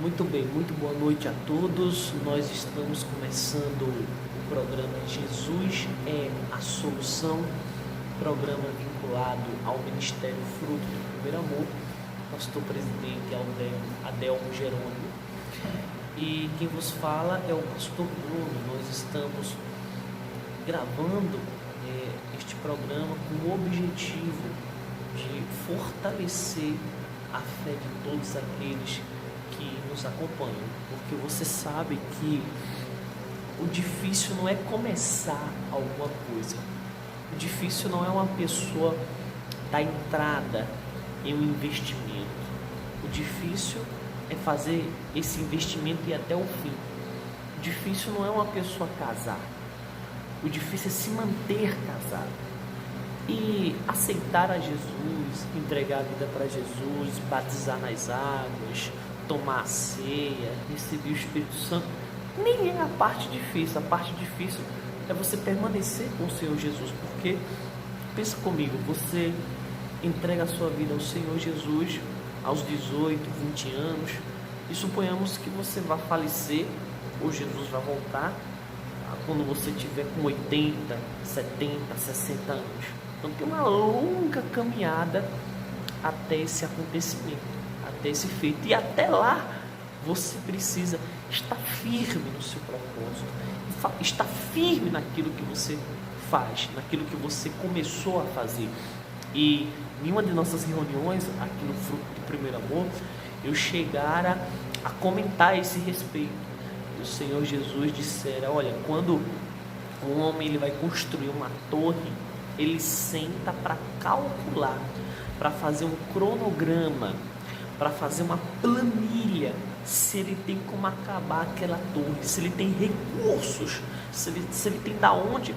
Muito bem, muito boa noite a todos. Nós estamos começando o programa Jesus é a Solução, programa vinculado ao Ministério Fruto do Primeiro Amor, pastor presidente Adelmo Jerônimo. E quem vos fala é o pastor Bruno. Nós estamos gravando este programa com o objetivo de fortalecer a fé de todos aqueles que nos acompanham, porque você sabe que o difícil não é começar alguma coisa, o difícil não é uma pessoa dar entrada em um investimento, o difícil é fazer esse investimento e ir até o fim. O difícil não é uma pessoa casar, o difícil é se manter casado e aceitar a Jesus, entregar a vida para Jesus, batizar nas águas, tomar a ceia, receber o Espírito Santo. Nem é a parte difícil. A parte difícil é você permanecer com o Senhor Jesus, porque pensa comigo, você entrega a sua vida ao Senhor Jesus aos 18, 20 anos e suponhamos que você vai falecer ou Jesus vai voltar quando você tiver com 80, 70, 60 anos. Então tem uma longa caminhada até esse acontecimento, até esse feito. E até lá você precisa estar firme no seu propósito, estar firme naquilo que você faz, naquilo que você começou a fazer. E em uma de nossas reuniões aqui no Fruto do Primeiro Amor, eu chegara a comentar a esse respeito. O Senhor Jesus dissera: olha, quando um homem ele vai construir uma torre, ele senta para calcular, para fazer um cronograma, para fazer uma planilha, se ele tem como acabar aquela torre, se ele tem recursos, se ele tem da onde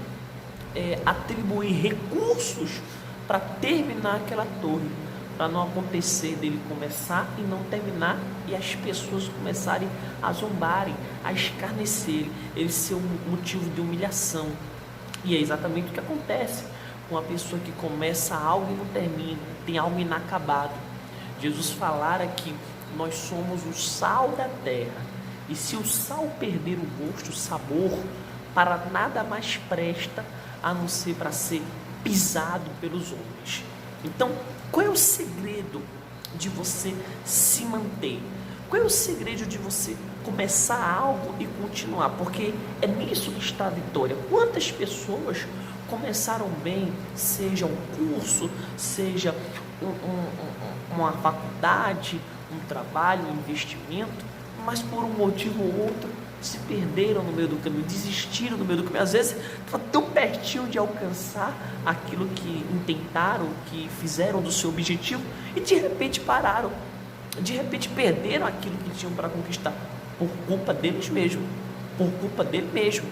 atribuir recursos para terminar aquela torre, para não acontecer dele começar e não terminar e as pessoas começarem a zombarem, a escarnecer ele ser um motivo de humilhação. E é exatamente o que acontece com uma pessoa que começa algo e não termina, tem algo inacabado. Jesus falara que nós somos o sal da terra, e se o sal perder o gosto, o sabor, para nada mais presta a não ser para ser pisado pelos homens. Então, qual é o segredo de você se manter? Qual é o segredo de você começar algo e continuar? Porque é nisso que está a vitória. Quantas pessoas começaram bem, seja um curso, seja uma faculdade, um trabalho, um investimento, mas por um motivo ou outro se perderam no meio do caminho, desistiram no meio do caminho. Às vezes estão tão pertinho de alcançar aquilo que intentaram, que fizeram do seu objetivo, e de repente pararam, de repente perderam aquilo que tinham para conquistar, por culpa deles mesmos, por culpa dele mesmo.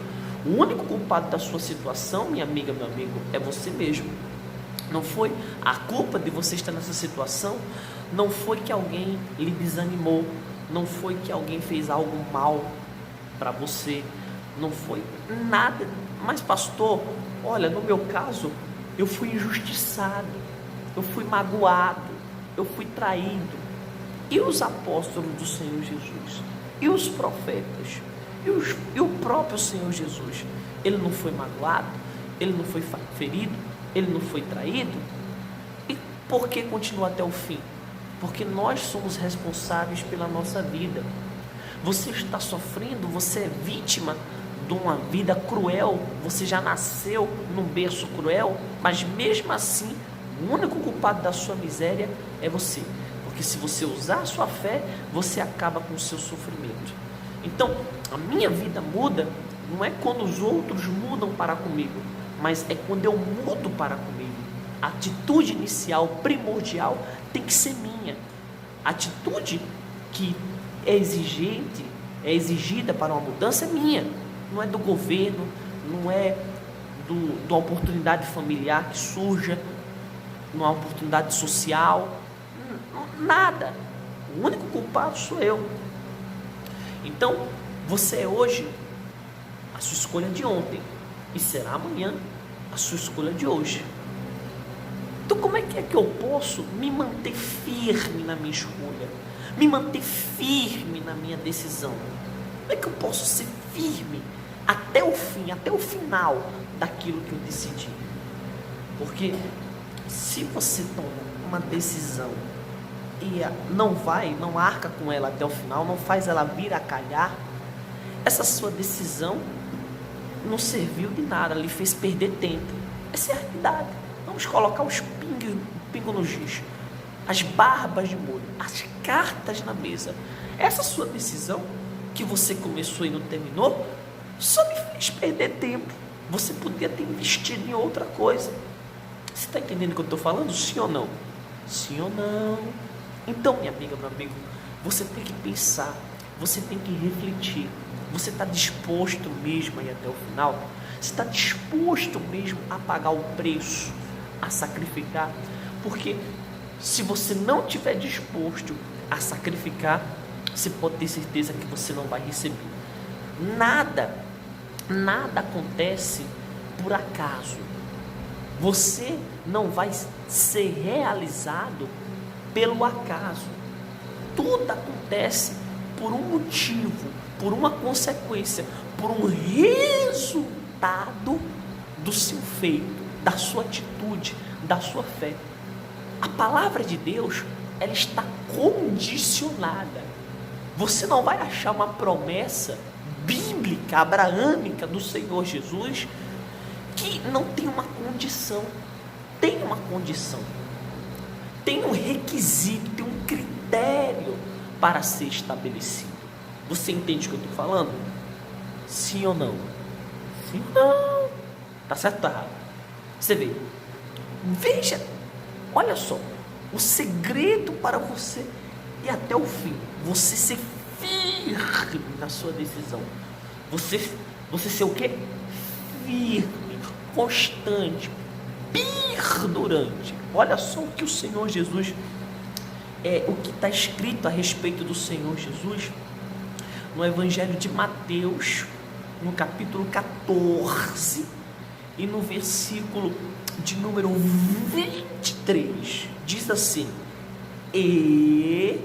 O único culpado da sua situação, minha amiga, meu amigo, é você mesmo. Não foi a culpa de você estar nessa situação, não foi que alguém lhe desanimou, não foi que alguém fez algo mal para você, não foi nada. Mas pastor, olha, no meu caso, eu fui injustiçado, eu fui magoado, eu fui traído. E os apóstolos do Senhor Jesus? E os profetas? E o próprio Senhor Jesus? Ele não foi magoado? Ele não foi ferido? Ele não foi traído? E por que continua até o fim? Porque nós somos responsáveis pela nossa vida. Você está sofrendo, você é vítima de uma vida cruel, você já nasceu num berço cruel, mas mesmo assim, o único culpado da sua miséria é você. Porque se você usar a sua fé, você acaba com o seu sofrimento. Então, a minha vida muda, não é quando os outros mudam para comigo, mas é quando eu mudo para comigo. A atitude inicial, primordial, tem que ser minha. A atitude que é exigida para uma mudança é minha, não é do governo, não é da oportunidade familiar que surja, não é uma oportunidade social, nada. O único culpado sou eu. Então, você é hoje a sua escolha de ontem e será amanhã a sua escolha de hoje. Então como é que eu posso me manter firme na minha escolha? me manter firme na minha decisão? Como é que eu posso ser firme até o fim, até o final daquilo que eu decidi? Porque se você toma uma decisão e não arca com ela até o final, não faz ela vir a calhar, essa sua decisão não serviu de nada, lhe fez perder tempo. Essa é a realidade. Vamos colocar os pingos no giz, as barbas de molho, as cartas na mesa. Essa sua decisão que você começou e não terminou só me fez perder tempo. Você podia ter investido em outra coisa. Você está entendendo o que eu estou falando? Sim ou não? Sim ou não? Então, minha amiga, meu amigo, você tem que pensar, você tem que refletir. Você está disposto mesmo a ir até o final? Você está disposto mesmo a pagar o preço, a sacrificar? Porque se você não estiver disposto a sacrificar, você pode ter certeza que você não vai receber. Nada acontece por acaso. Você não vai ser realizado pelo acaso. Tudo acontece por um motivo, por uma consequência, por um resultado do seu feito, da sua atitude, da sua fé. A palavra de Deus, ela está condicionada. Você não vai achar uma promessa bíblica, abraâmica do Senhor Jesus que não tem uma condição. Tem uma condição. Tem um requisito, tem um critério para ser estabelecido. Você entende o que eu estou falando? Sim ou não? Sim ou não? Tá certo ou tá errado? Você vê. Veja, olha só. O segredo para você ir até o fim. Você ser firme na sua decisão. Você ser o quê? Firme, constante, perdurante. Olha só o que o Senhor Jesus, o que está escrito a respeito do Senhor Jesus no Evangelho de Mateus, no capítulo 14 e no versículo de número 23, diz assim: e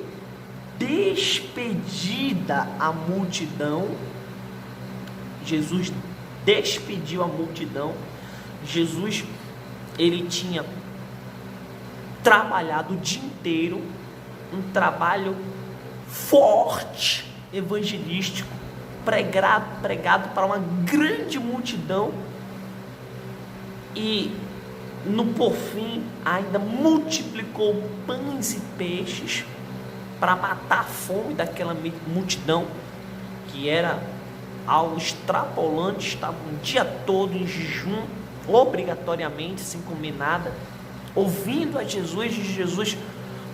despedida a multidão, Jesus despediu a multidão. Jesus, ele tinha trabalhado o dia inteiro, um trabalho forte, evangelístico, pregado para uma grande multidão, e no por fim ainda multiplicou pães e peixes para matar a fome daquela multidão, que era algo extrapolante. Estava um dia todo em jejum, obrigatoriamente, sem comer nada, ouvindo a Jesus, e Jesus,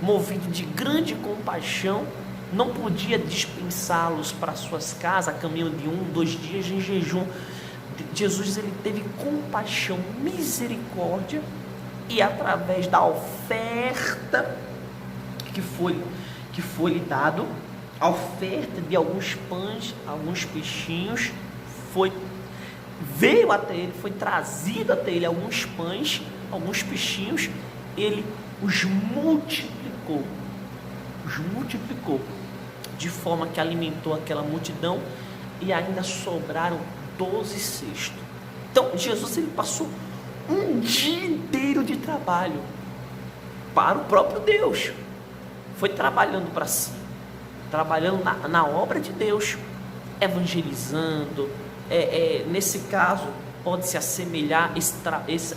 movido de grande compaixão, não podia dispensá-los para suas casas, a caminho de 2 dias em jejum. Jesus, ele teve compaixão, misericórdia, e através da oferta que foi lhe dado, a oferta de alguns pães, alguns peixinhos, veio até ele, foi trazido até ele alguns pães, alguns peixinhos, ele os multiplicou, de forma que alimentou aquela multidão, e ainda sobraram 12 cestos. Então Jesus, ele passou um dia inteiro de trabalho para o próprio Deus, foi trabalhando para si, trabalhando na obra de Deus, evangelizando. Nesse caso, pode se assemelhar,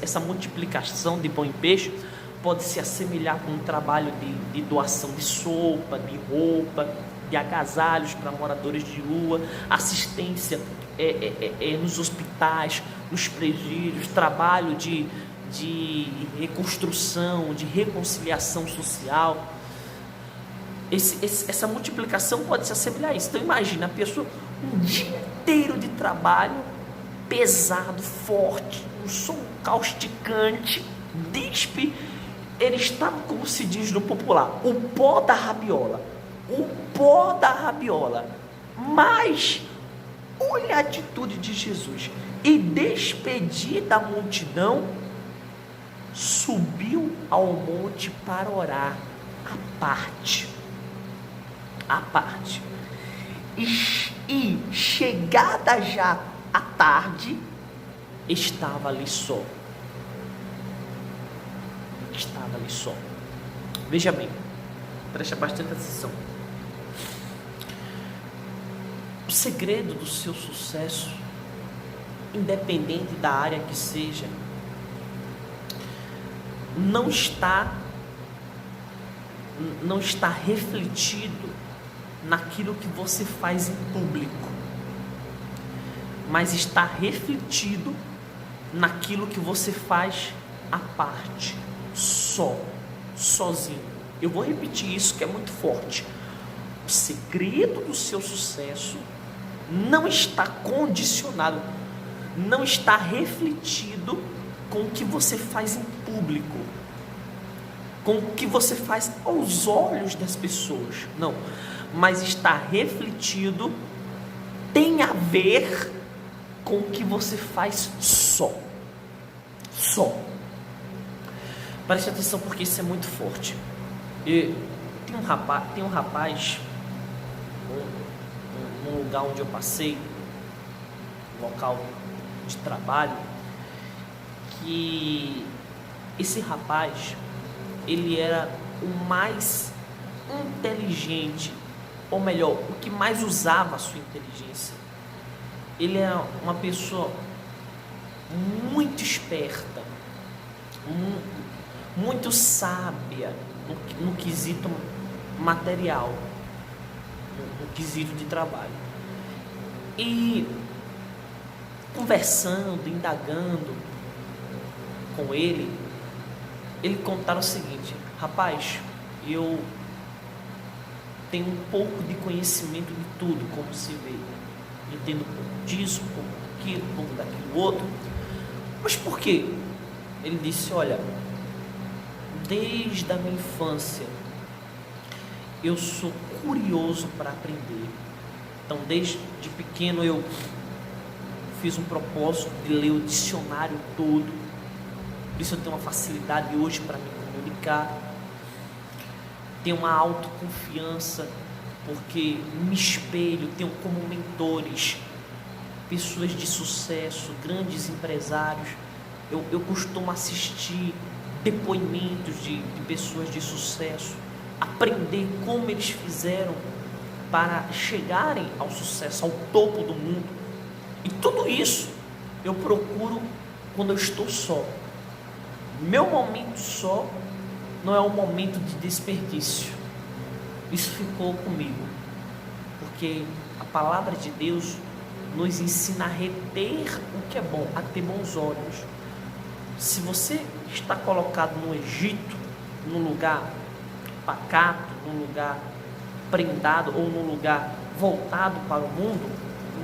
essa multiplicação de pão e peixe pode se assemelhar com um trabalho de doação de sopa, de roupa, de agasalhos para moradores de rua, assistência nos hospitais, nos presídios, trabalho de reconstrução, de reconciliação social. Essa multiplicação pode se assemelhar a isso. Então imagina a pessoa um dia inteiro de trabalho pesado, forte, um som causticante, ele estava, como se diz no popular, o pó da rabiola, mas olha a atitude de Jesus: e despedida a multidão, subiu ao monte para orar à parte. à parte. E chegada já à tarde, estava ali só. Estava ali só. Veja bem, preste bastante atenção. O segredo do seu sucesso, independente da área que seja, não está refletido naquilo que você faz em público, mas está refletido naquilo que você faz à parte, sozinho. Eu vou repetir isso que é muito forte. O segredo do seu sucesso não está condicionado, não está refletido com o que você faz em público, com o que você faz aos olhos das pessoas, não, mas está refletido, tem a ver com o que você faz só. Preste atenção porque isso é muito forte. Tem um rapaz num lugar onde eu passei, um local de trabalho, que esse rapaz, ele era o mais inteligente, ou melhor, o que mais usava a sua inteligência. Ele era uma pessoa muito esperta, muito sábia no quesito material, no quesito de trabalho. E conversando, indagando com ele contaram o seguinte: rapaz, eu tenho um pouco de conhecimento de tudo, como se vê, entendo um pouco disso, um pouco daquilo, um pouco daquilo outro. Mas por quê? Ele disse: olha, desde a minha infância eu sou curioso para aprender. Então, desde pequeno eu fiz um propósito de ler o dicionário todo. Por isso eu tenho uma facilidade hoje para me comunicar. Tenho uma autoconfiança, porque me espelho, tenho como mentores pessoas de sucesso, grandes empresários. Eu costumo assistir depoimentos de pessoas de sucesso, aprender como eles fizeram para chegarem ao sucesso, ao topo do mundo. E tudo isso eu procuro quando eu estou só. Meu momento só não é um momento de desperdício. Isso ficou comigo, porque a palavra de Deus nos ensina a reter o que é bom, a ter bons olhos. Se você está colocado no Egito, num lugar pacato, num lugar prendado ou num lugar voltado para o mundo,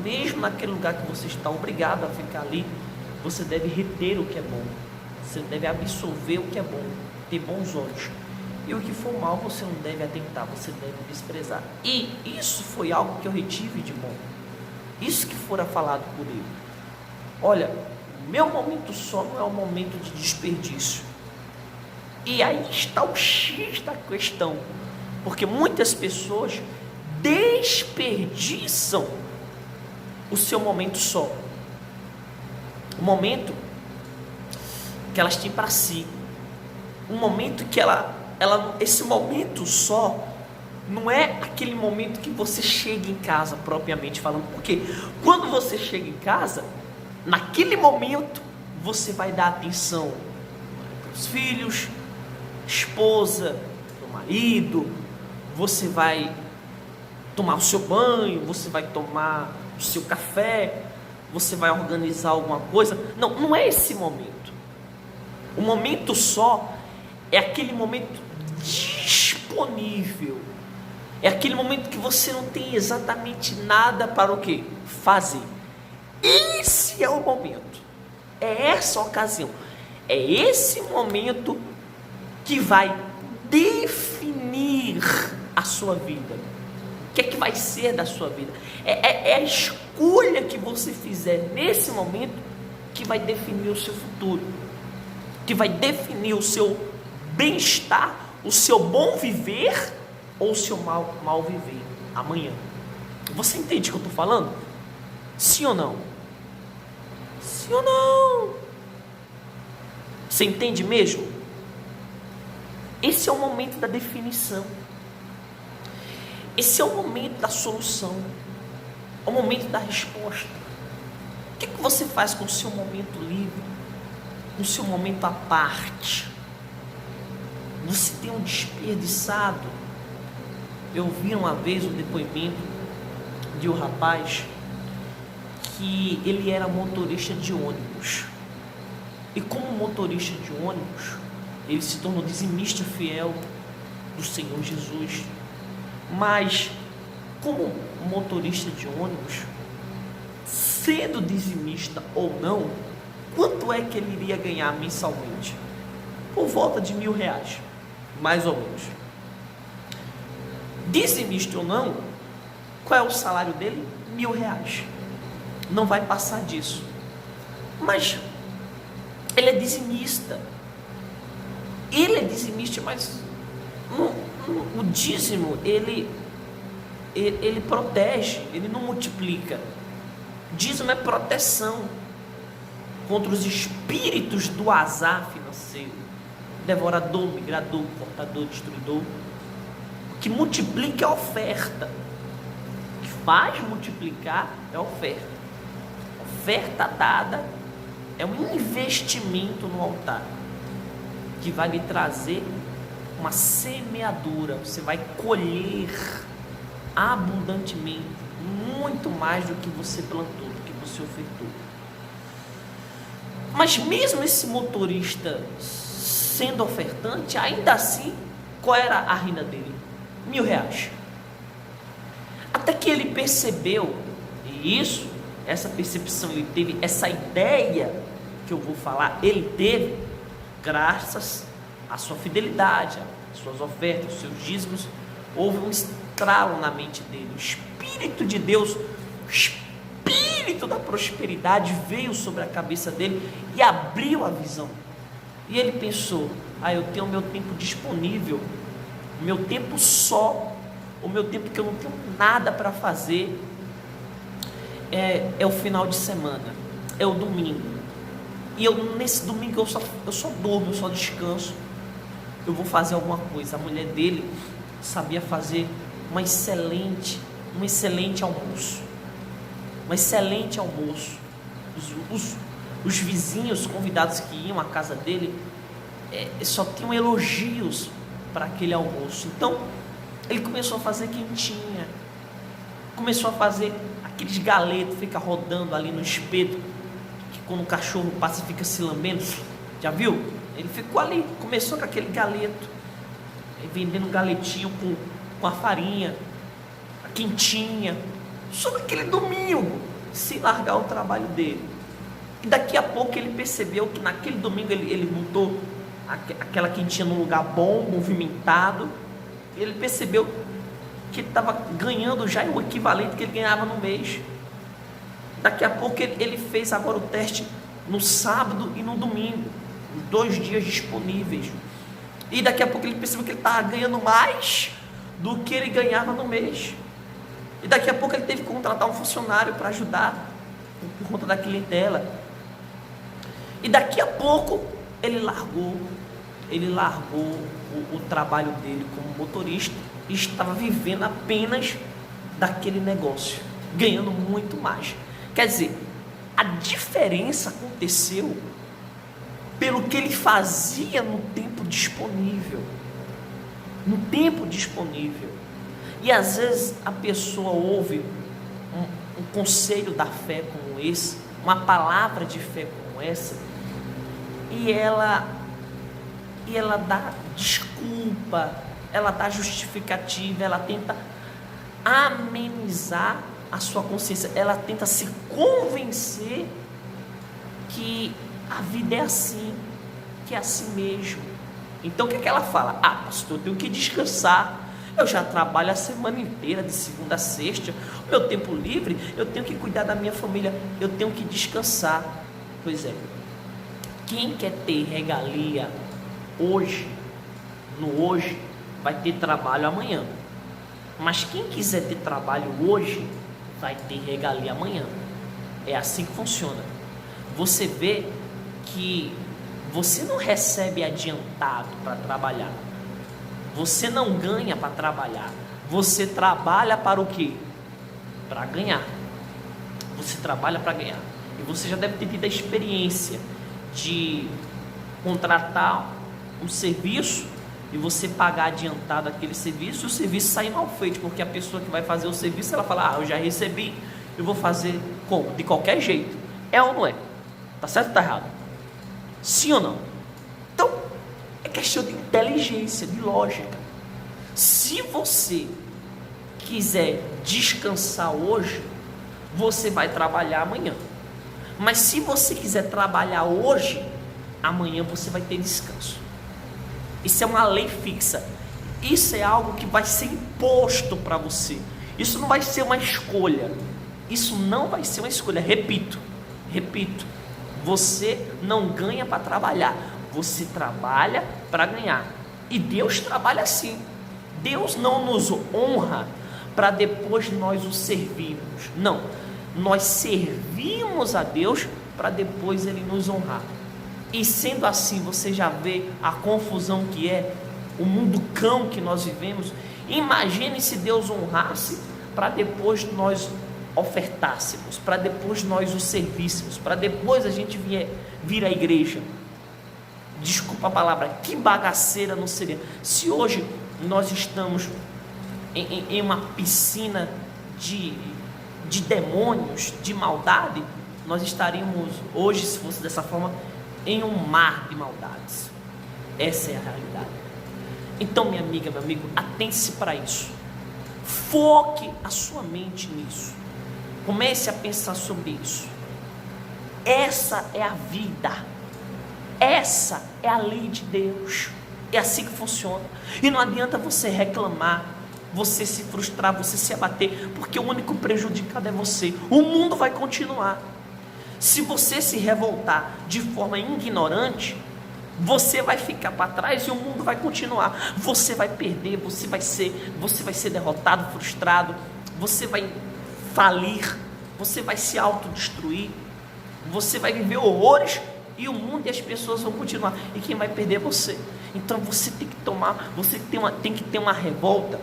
mesmo naquele lugar que você está obrigado a ficar ali, você deve reter o que é bom, você deve absorver o que é bom, ter bons olhos, e o que for mal você não deve atentar, você deve desprezar. E isso foi algo que eu retive de bom, isso que fora falado por ele. Olha, meu momento só não é um momento de desperdício. E aí está o X da questão, porque muitas pessoas desperdiçam o seu momento só, o momento que elas têm para si, um momento que esse momento só não é aquele momento que você chega em casa propriamente falando, porque quando você chega em casa, naquele momento você vai dar atenção para os filhos, esposa, para o marido, você vai tomar o seu banho, você vai tomar o seu café, você vai organizar alguma coisa. Não é esse momento. O momento só é aquele momento disponível, é aquele momento que você não tem exatamente nada para o que fazer. Esse é o momento, é essa ocasião, é esse momento que vai definir a sua vida. O que é que vai ser da sua vida? É a escolha que você fizer nesse momento que vai definir o seu futuro, que vai definir o seu bem-estar, o seu bom viver ou seu mal viver amanhã. Você entende o que eu estou falando? Sim ou não? Sim ou não? Você entende mesmo? Esse é o momento da definição. Esse é o momento da solução. É o momento da resposta. O que você faz com o seu momento livre? Com o seu momento à parte? Você tem um desperdiçado. Eu vi uma vez um depoimento de um rapaz que ele era motorista de ônibus. E como motorista de ônibus, ele se tornou dizimista fiel do Senhor Jesus. Mas, como motorista de ônibus, sendo dizimista ou não, quanto é que ele iria ganhar mensalmente? Por volta de R$1.000, mais ou menos. Dizimista ou não, qual é o salário dele? R$1.000. Não vai passar disso. Mas ele é dizimista. Ele é dizimista, mas o dízimo, ele protege, ele não multiplica. Dízimo é proteção contra os espíritos do azar financeiro, devorador, migrador, cortador, destruidor. O que multiplica é a oferta. O que faz multiplicar é a oferta. A oferta dada é um investimento no altar que vai lhe trazer uma semeadura. Você vai colher abundantemente, muito mais do que você plantou, do que você ofertou. Mas mesmo esse motorista sendo ofertante, ainda assim, qual era a renda dele? R$1.000. Até que ele percebeu, e essa percepção ele teve, essa ideia que eu vou falar, ele teve graças à sua fidelidade, às suas ofertas, aos seus dízimos. Houve um estralo na mente dele. O Espírito de Deus, o Espírito da prosperidade veio sobre a cabeça dele e abriu a visão. E ele pensou: eu tenho o meu tempo disponível, o meu tempo só, o meu tempo que eu não tenho nada para fazer, é o final de semana, é o domingo. E nesse domingo eu só durmo, eu só descanso. Eu vou fazer alguma coisa. A mulher dele sabia fazer um excelente almoço. Um excelente almoço. Os vizinhos convidados que iam à casa dele só tinham elogios para aquele almoço. Então ele começou a fazer quentinha, começou a fazer aqueles galetos, fica rodando ali no espeto, que quando o cachorro passa fica se lambendo. Já viu? Ele ficou ali, começou com aquele galeto, vendendo galetinho com a farinha, a quentinha, só naquele domingo, sem largar o trabalho dele. E daqui a pouco ele percebeu que naquele domingo ele botou aquela quentinha num lugar bom, movimentado. Ele percebeu que ele estava ganhando já o equivalente que ele ganhava no mês. Daqui a pouco ele fez agora o teste no sábado e no domingo, os 2 dias disponíveis. E daqui a pouco ele percebeu que ele estava ganhando mais do que ele ganhava no mês. E daqui a pouco ele teve que contratar um funcionário para ajudar por conta da clientela. E daqui a pouco ele largou o trabalho dele como motorista e estava vivendo apenas daquele negócio, ganhando muito mais. Quer dizer, a diferença aconteceu pelo que ele fazia no tempo disponível. No tempo disponível. E às vezes a pessoa ouve um conselho da fé como esse, uma palavra de fé como essa, e ela dá desculpa, ela dá justificativa, ela tenta amenizar a sua consciência, ela tenta se convencer que a vida é assim, que é assim mesmo. Então o que ela fala? Pastor, eu tenho que descansar, eu já trabalho a semana inteira, de segunda a sexta, o meu tempo livre, eu tenho que cuidar da minha família, eu tenho que descansar. Pois é, quem quer ter regalia hoje, no hoje, vai ter trabalho amanhã. Mas quem quiser ter trabalho hoje, vai ter regalia amanhã. É assim que funciona. Você vê que você não recebe adiantado para trabalhar. Você não ganha para trabalhar. Você trabalha para o quê? Para ganhar. Você trabalha para ganhar. E você já deve ter tido a experiência de contratar um serviço e você pagar adiantado aquele serviço e o serviço sair mal feito, porque a pessoa que vai fazer o serviço, ela fala, eu já recebi, eu vou fazer como? De qualquer jeito. É ou não é? Tá certo ou tá errado? Sim ou não? Então, é questão de inteligência, de lógica. Se você quiser descansar hoje, você vai trabalhar amanhã. Mas se você quiser trabalhar hoje, amanhã você vai ter descanso. Isso é uma lei fixa. Isso é algo que vai ser imposto para você. Isso não vai ser uma escolha. Isso não vai ser uma escolha. Repito. Você não ganha para trabalhar. Você trabalha para ganhar. E Deus trabalha assim. Deus não nos honra para depois nós o servirmos. Não. Nós servimos a Deus para depois Ele nos honrar. E sendo assim, você já vê a confusão que é o mundo cão que nós vivemos. Imagine se Deus honrasse para depois nós ofertássemos, para depois nós o servíssemos, para depois a gente vir à igreja. Desculpa a palavra, que bagaceira não seria? Se hoje nós estamos em uma piscina de demônios, de maldade, nós estaríamos hoje, se fosse dessa forma, em um mar de maldades. Essa é a realidade. Então, minha amiga, meu amigo, atente-se para isso. Foque a sua mente nisso. Comece a pensar sobre isso. Essa é a vida. Essa é a lei de Deus. É assim que funciona. E não adianta você reclamar, você se frustrar, você se abater, porque o único prejudicado é você. O mundo vai continuar. Se você se revoltar de forma ignorante, você vai ficar para trás e o mundo vai continuar. Você vai perder, você vai ser derrotado, frustrado, você vai falir, você vai se autodestruir, você vai viver horrores e o mundo e as pessoas vão continuar. E quem vai perder é você. Então você tem que tem que ter uma revolta.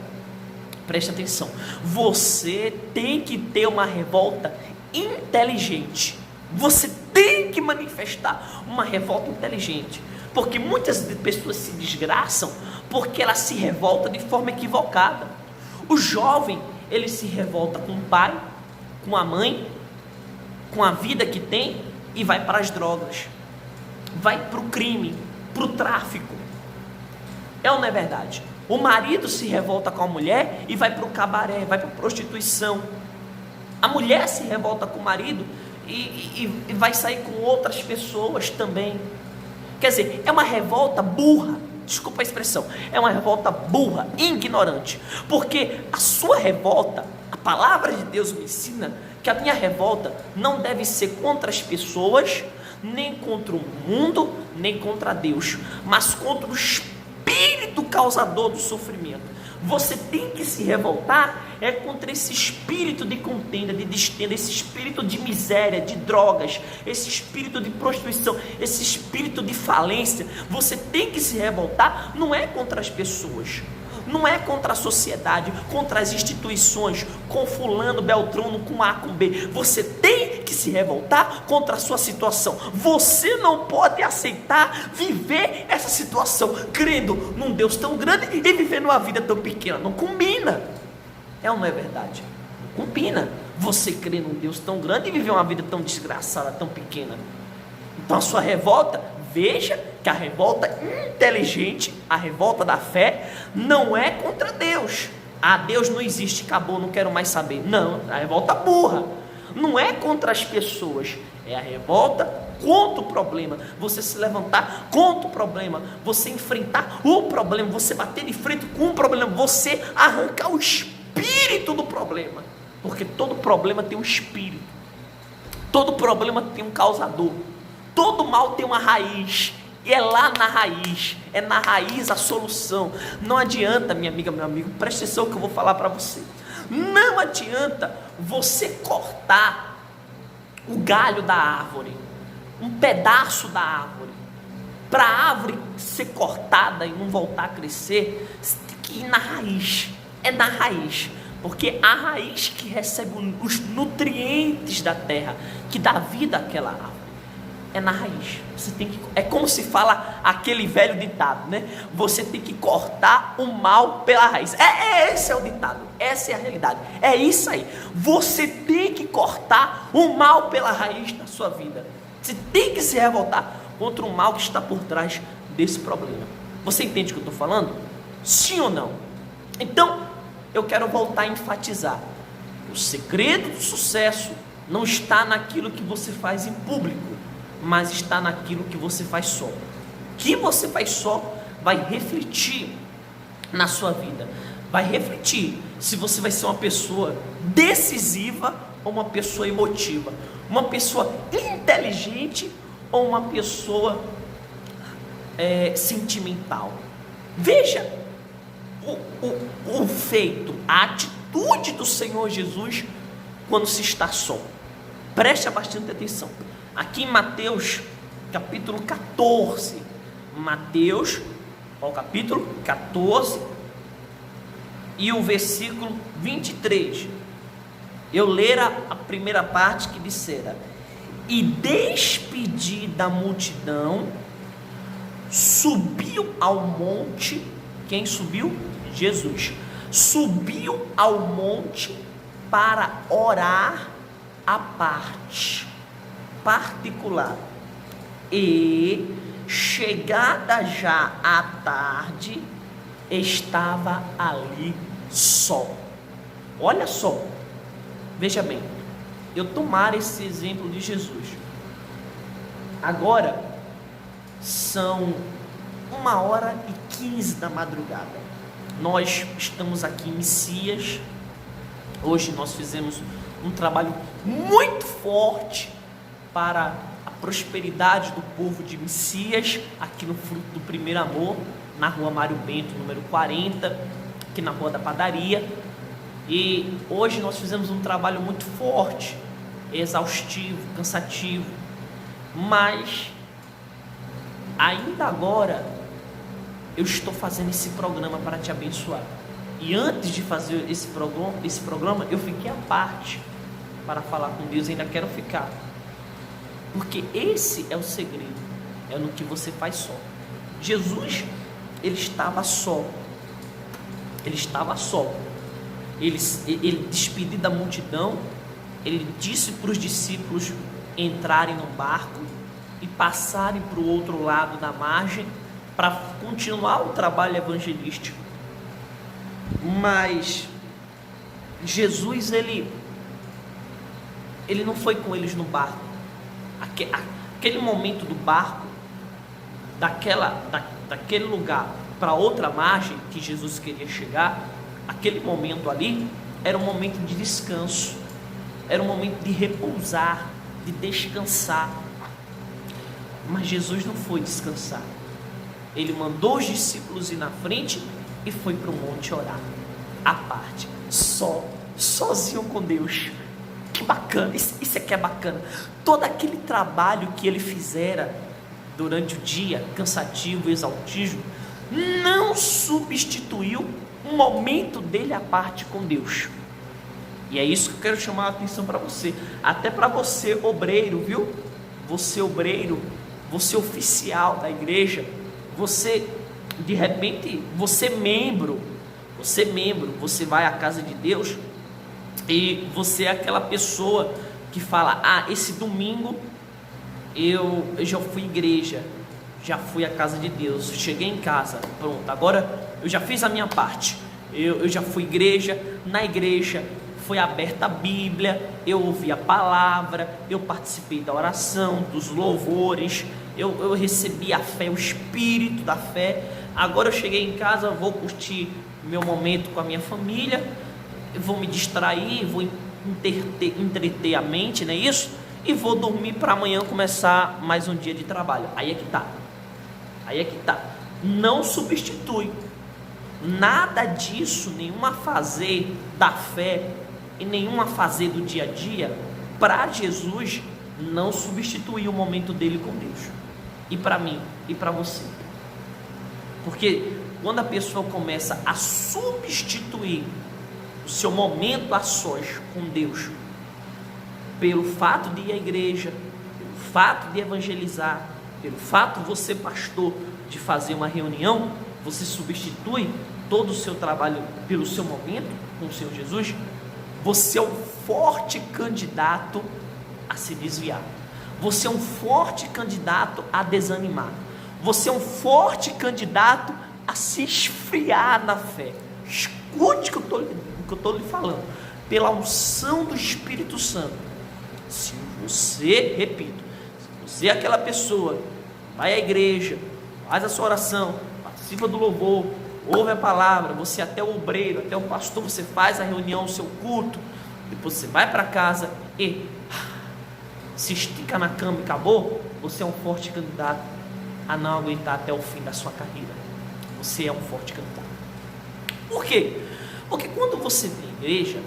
Preste atenção. Você tem que ter uma revolta inteligente. Você tem que manifestar uma revolta inteligente. Porque muitas pessoas se desgraçam porque ela se revolta de forma equivocada. O jovem, ele se revolta com o pai, com a mãe, com a vida que tem e vai para as drogas. Vai para o crime, para o tráfico. É ou não é verdade? O marido se revolta com a mulher e vai para o cabaré, vai para a prostituição. A mulher se revolta com o marido e vai sair com outras pessoas também. Quer dizer, é uma revolta burra. Desculpa a expressão. É uma revolta burra, ignorante. Porque a sua revolta, a palavra de Deus me ensina que a minha revolta não deve ser contra as pessoas, nem contra o mundo, nem contra Deus, mas contra o espírito causador do sofrimento. Você tem que se revoltar contra esse espírito de contenda, de destenda, esse espírito de miséria, de drogas, esse espírito de prostituição, esse espírito de falência. Você tem que se revoltar, não é contra as pessoas, não é contra a sociedade, contra as instituições, com fulano, beltrano, com A, com B. Você tem que se revoltar contra a sua situação. Você não pode aceitar viver essa situação crendo num Deus tão grande e vivendo uma vida tão pequena. Não combina. É ou não é verdade? Não combina você crer num Deus tão grande e viver uma vida tão desgraçada, tão pequena. Então a sua revolta, veja que a revolta inteligente, a revolta da fé, não é contra Deus. Deus não existe, acabou, não quero mais saber. Não, a revolta burra. Não é contra as pessoas, é a revolta contra o problema. Você se levantar contra o problema, você enfrentar o problema, você bater de frente com o problema, você arrancar o espírito do problema. Porque todo problema tem um espírito, todo problema tem um causador, todo mal tem uma raiz. E é lá na raiz, é na raiz a solução. Não adianta, minha amiga, meu amigo, preste atenção que eu vou falar para você. Não adianta você cortar o galho da árvore, um pedaço da árvore. Para a árvore ser cortada e não voltar a crescer, você tem que ir na raiz. É na raiz, porque a raiz que recebe os nutrientes da terra, que dá vida àquela árvore, é na raiz. Você tem que, é como se fala aquele velho ditado, né? Você tem que cortar o mal pela raiz. Esse é o ditado, essa é a realidade. É isso aí. Você tem que cortar o mal pela raiz da sua vida. Você tem que se revoltar contra o mal que está por trás desse problema. Você entende o que eu estou falando? Sim ou não? Então, eu quero voltar a enfatizar. O segredo do sucesso não está naquilo que você faz em público, mas está naquilo que você faz só. O que você faz só vai refletir na sua vida. Vai refletir se você vai ser uma pessoa decisiva ou uma pessoa emotiva. Uma pessoa inteligente ou uma pessoa sentimental. Veja o feito, a atitude do Senhor Jesus quando se está só. Preste bastante atenção. Aqui em Mateus, capítulo 14. Mateus, capítulo 14 e o versículo 23. Eu ler a primeira parte que dissera: e despedida a multidão, subiu ao monte. Quem subiu? Jesus. Subiu ao monte para orar à parte particular. E chegada já a tarde, estava ali só. Olha só, veja bem, eu tomar esse exemplo de Jesus. Agora são 1h15 da madrugada. Nós estamos aqui em Messias. Hoje nós fizemos um trabalho muito forte para a prosperidade do povo de Messias, aqui no Fruto do Primeiro Amor, na rua Mário Bento, número 40, aqui na Rua da Padaria. E hoje nós fizemos um trabalho muito forte, exaustivo, cansativo, mas ainda agora eu estou fazendo esse programa para te abençoar. E antes de fazer esse programa, eu fiquei à parte para falar com Deus, ainda quero ficar. Porque esse é o segredo, é no que você faz só. Jesus, ele estava só. Ele estava só. Ele despedido da multidão, ele disse para os discípulos entrarem no barco e passarem para o outro lado da margem para continuar o trabalho evangelístico. Mas Jesus, ele não foi com eles no barco. Aquele momento do barco, daquele lugar para outra margem que Jesus queria chegar, aquele momento ali era um momento de descanso, era um momento de repousar, de descansar. Mas Jesus não foi descansar. Ele mandou os discípulos ir na frente e foi para o monte orar, à parte, sozinho com Deus. Que bacana, isso aqui é bacana. Todo aquele trabalho que ele fizera durante o dia, cansativo, exaustivo, não substituiu um momento dele à parte com Deus. E é isso que eu quero chamar a atenção para você, até para você obreiro, viu? Você obreiro, você oficial da igreja, você, de repente, você membro, você vai à casa de Deus e você é aquela pessoa que fala: esse domingo eu já fui à igreja, já fui à casa de Deus, cheguei em casa, pronto, agora eu já fiz a minha parte, eu já fui à igreja, na igreja foi aberta a Bíblia, eu ouvi a palavra, eu participei da oração, dos louvores, eu recebi a fé, o espírito da fé. Agora eu cheguei em casa, vou curtir meu momento com a minha família, vou me distrair, vou entreter a mente, não é isso? E vou dormir para amanhã começar mais um dia de trabalho. Aí é que tá. Aí é que tá. Não substitui. Nada disso, nenhuma fazer da fé e nenhuma fazer do dia a dia, para Jesus, não substitui o momento dele com Deus. E para mim, e para você. Porque quando a pessoa começa a substituir o seu momento a sós com Deus, pelo fato de ir à igreja, pelo fato de evangelizar, pelo fato de você, pastor, de fazer uma reunião, você substitui todo o seu trabalho pelo seu momento com o Senhor Jesus, você é um forte candidato a se desviar. Você é um forte candidato a desanimar. Você é um forte candidato a se esfriar na fé. Escute o que eu estou lhe falando. Pela unção do Espírito Santo. Se você, repito, se você é aquela pessoa, vai à igreja, faz a sua oração, participa do louvor, ouve a palavra, você é até o obreiro, até o pastor, você faz a reunião, o seu culto, depois você vai para casa e se estica na cama e acabou, você é um forte candidato a não aguentar até o fim da sua carreira. Você é um forte candidato. Por quê? Porque quando você vem à igreja,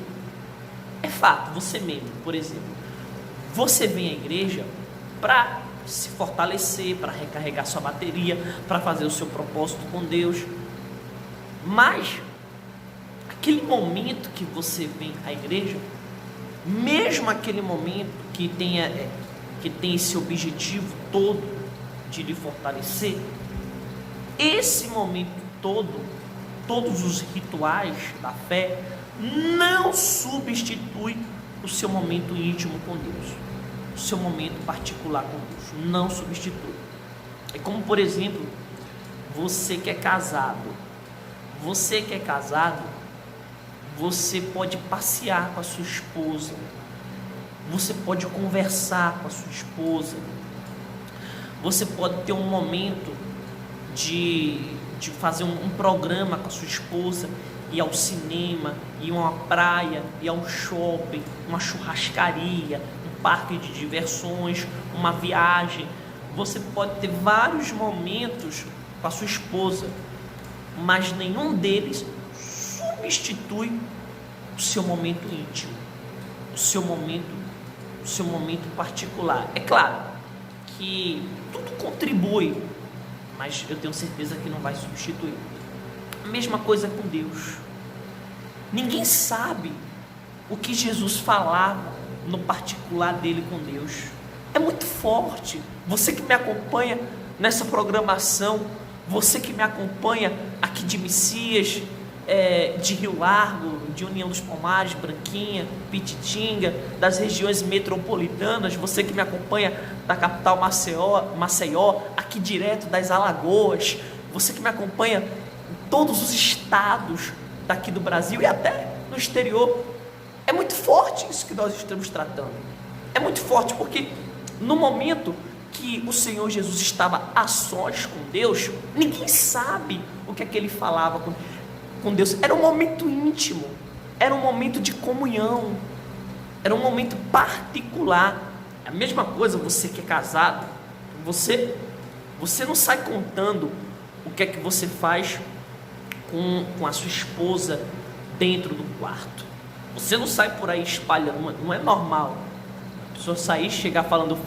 é fato, você mesmo, por exemplo, você vem à igreja para se fortalecer, para recarregar sua bateria, para fazer o seu propósito com Deus. Mas aquele momento que você vem à igreja, mesmo aquele momento que tem esse objetivo todo de lhe fortalecer, esse momento todo, todos os rituais da fé, não substitui o seu momento íntimo com Deus, o seu momento particular com Deus, não substitui. É como, por exemplo, você que é casado, você pode passear com a sua esposa, você pode conversar com a sua esposa, você pode ter um momento de fazer um programa com a sua esposa, ir ao cinema, ir a uma praia, ir ao shopping, uma churrascaria, um parque de diversões, uma viagem. Você pode ter vários momentos com a sua esposa, mas nenhum deles substitui o seu momento íntimo, o seu momento particular. É claro que tudo contribui, mas eu tenho certeza que não vai substituir. A mesma coisa com Deus. Ninguém sabe o que Jesus falava no particular dele com Deus. É muito forte. Você que me acompanha nessa programação, você que me acompanha aqui de Messias, de Rio Largo, de União dos Palmares, Branquinha, Pititinga, das regiões metropolitanas, você que me acompanha da capital Maceió, aqui direto das Alagoas, você que me acompanha em todos os estados daqui do Brasil e até no exterior. É muito forte isso que nós estamos tratando. É muito forte porque no momento que o Senhor Jesus estava a sós com Deus, ninguém sabe o que é que ele falava com Deus. Era um momento íntimo, era um momento de comunhão, era um momento particular. É a mesma coisa você que é casado, você não sai contando o que é que você faz com a sua esposa dentro do quarto. Você não sai por aí espalhando, não é normal a pessoa sair, chegar falando